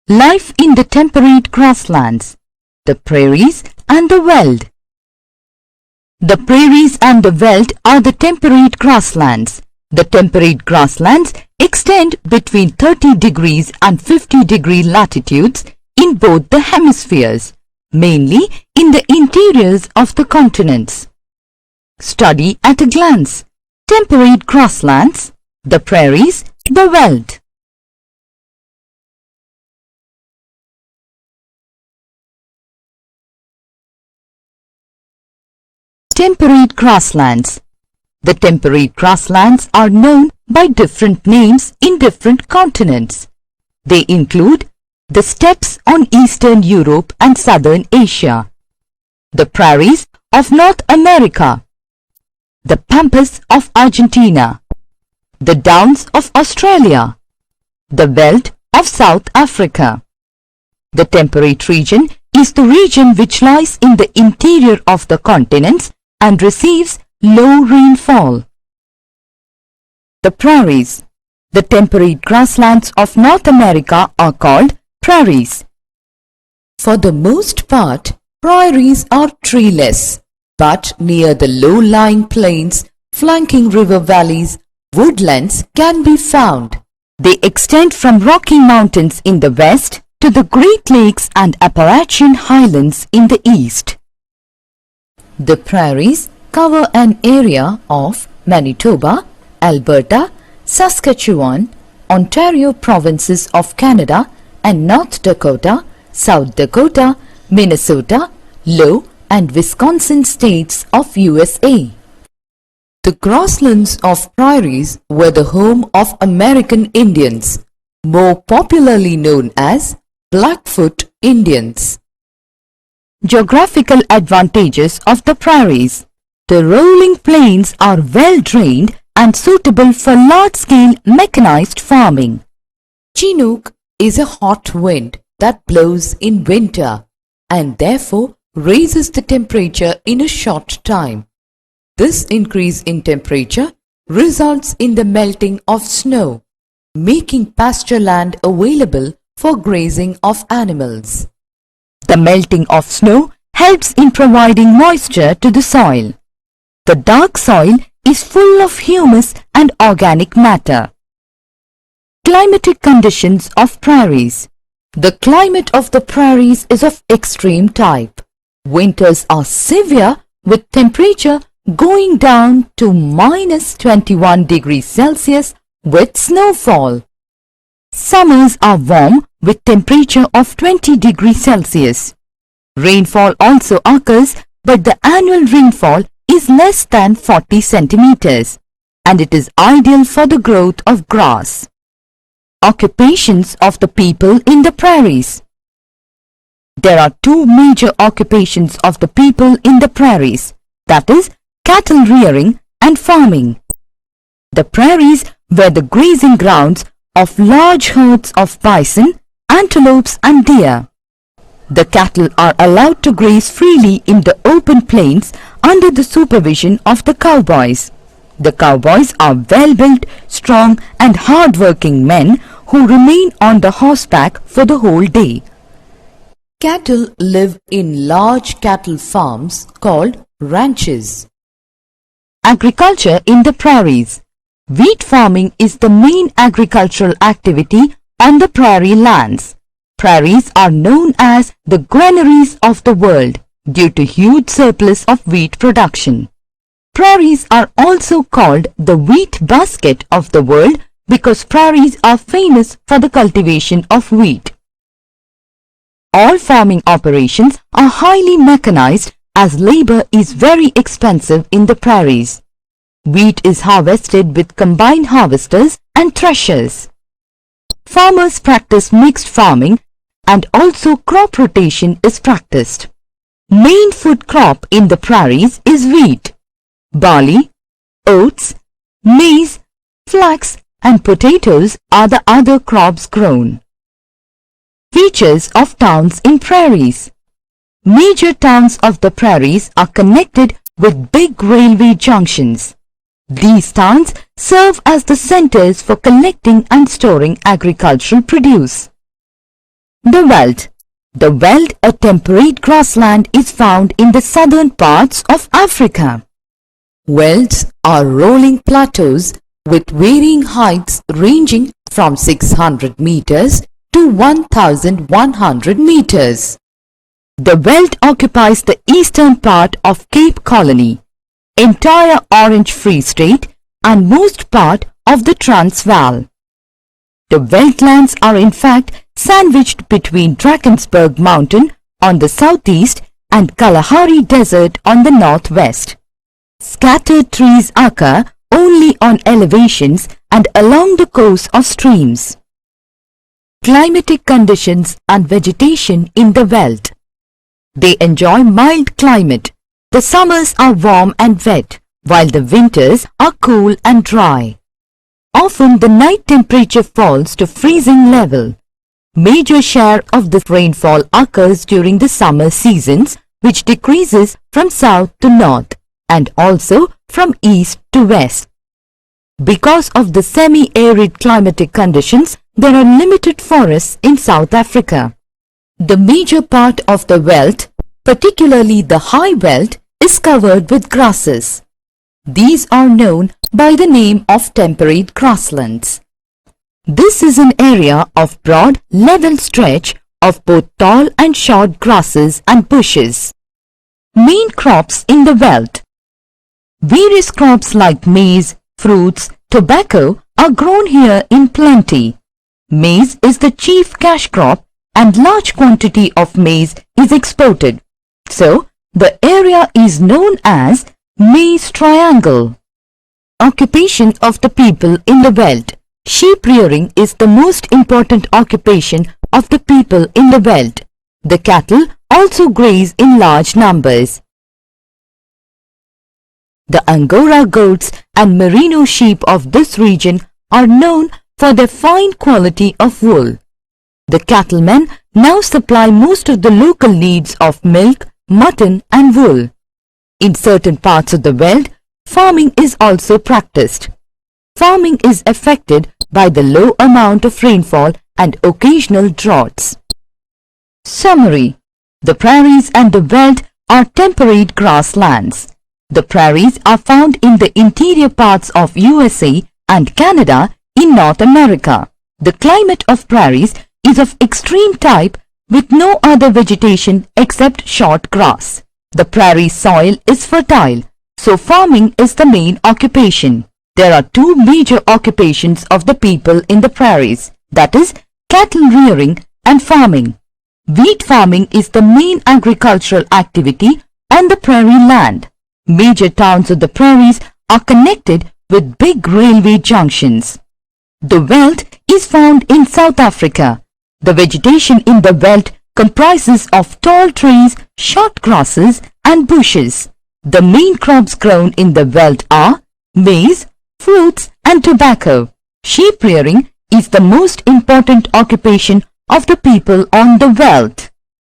Life in the temperate grasslands, the prairies and the veld. The prairies and the veld are the temperate grasslands. The temperate grasslands extend between 30 degrees and 50 degree latitudes in both the hemispheres, mainly in the interiors of the continents. Study at a glance. Temperate grasslands, the prairies, the veld. Temperate grasslands. The temperate grasslands are known by different names in different continents. They include the steppes on Eastern Europe and Southern Asia, the prairies of North America, the pampas of Argentina, the downs of Australia, the veld of South Africa. The temperate region is the region which lies in the interior of the continents and receives low rainfall. The prairies. The temperate grasslands of North America are called prairies. For the most part, prairies are treeless, but near the low-lying plains, flanking river valleys, woodlands can be found. They extend from Rocky Mountains in the west to the Great Lakes and Appalachian Highlands in the east. The prairies cover an area of Manitoba, Alberta, Saskatchewan, Ontario provinces of Canada and North Dakota, South Dakota, Minnesota, Low and Wisconsin states of USA. The grasslands of prairies were the home of American Indians, more popularly known as Blackfoot Indians. Geographical advantages of the prairies. The rolling plains are well drained and suitable for large-scale mechanized farming. Chinook is a hot wind that blows in winter and therefore raises the temperature in a short time. This increase in temperature results in the melting of snow, making pasture land available for grazing of animals. The melting of snow helps in providing moisture to the soil. The dark soil is full of humus and organic matter. Climatic conditions of prairies. The climate of the prairies is of extreme type. Winters are severe with temperature going down to minus 21 degrees Celsius with snowfall. Summers are warm with temperature of 20 degrees Celsius. Rainfall also occurs, but the annual rainfall is less than 40 centimeters and it is ideal for the growth of grass. Occupations of the people in the prairies. There are two major occupations of the people in the prairies, that is, cattle rearing and farming. The prairies were the grazing grounds of large herds of bison, antelopes and deer. The cattle are allowed to graze freely in the open plains under the supervision of the cowboys. The cowboys are well-built, strong and hard-working men who remain on the horseback for the whole day. Cattle live in large cattle farms called ranches. Agriculture in the prairies. Wheat farming is the main agricultural activity on the prairie lands. Prairies are known as the granaries of the world due to huge surplus of wheat production. Prairies are also called the wheat basket of the world because prairies are famous for the cultivation of wheat. All farming operations are highly mechanized as labor is very expensive in the prairies. Wheat is harvested with combine harvesters and threshers. Farmers practice mixed farming and also crop rotation is practiced. Main food crop in the prairies is wheat, barley, oats, maize, flax and potatoes are the other crops grown. Features of towns in prairies. Major towns of the prairies are connected with big railway junctions. These towns serve as the centers for collecting and storing agricultural produce. The Veldt. The Veldt, a temperate grassland, is found in the southern parts of Africa. Veldts are rolling plateaus with varying heights ranging from 600 meters to 1,100 meters. The Veldt occupies the eastern part of Cape Colony, entire Orange Free State and most part of the Transvaal. The Veldtlands are in fact sandwiched between Drakensberg Mountain on the southeast and Kalahari Desert on the northwest. Scattered trees occur only on elevations and along the course of streams. Climatic conditions and vegetation in the Veldt. They enjoy mild climate. The summers are warm and wet, while the winters are cool and dry. Often the night temperature falls to freezing level. Major share of the rainfall occurs during the summer seasons, which decreases from south to north and also from east to west. Because of the semi-arid climatic conditions, there are limited forests in South Africa. The major part of the Veldt, particularly the High Veldt, is covered with grasses. These are known by the name of temperate grasslands. This is an area of broad, level stretch of both tall and short grasses and bushes. Main crops in the Veldt. Various crops like maize, fruits, tobacco are grown here in plenty. Maize is the chief cash crop and large quantity of maize is exported. So, the area is known as Maize Triangle. Occupation of the people in the Veldt. Sheep rearing is the most important occupation of the people in the Veldt. The cattle also graze in large numbers. The Angora goats and merino sheep of this region are known for their fine quality of wool. The cattlemen now supply most of the local needs of milk, mutton and wool. In certain parts of the Veldt, farming is also practiced. Farming is affected by the low amount of rainfall and occasional droughts. Summary. The prairies and the Veldt are temperate grasslands. The prairies are found in the interior parts of USA and Canada in North America. The climate of prairies is of extreme type with no other vegetation except short grass. The prairie soil is fertile, so farming is the main occupation. There are two major occupations of the people in the prairies, that is, cattle rearing and farming. Wheat farming is the main agricultural activity on the prairie land. Major towns of the prairies are connected with big railway junctions. The Veldt is found in South Africa. The vegetation in the Veldt comprises of tall trees, short grasses and bushes. The main crops grown in the Veldt are maize, fruits and tobacco. Sheep rearing is the most important occupation of the people on the Veldt.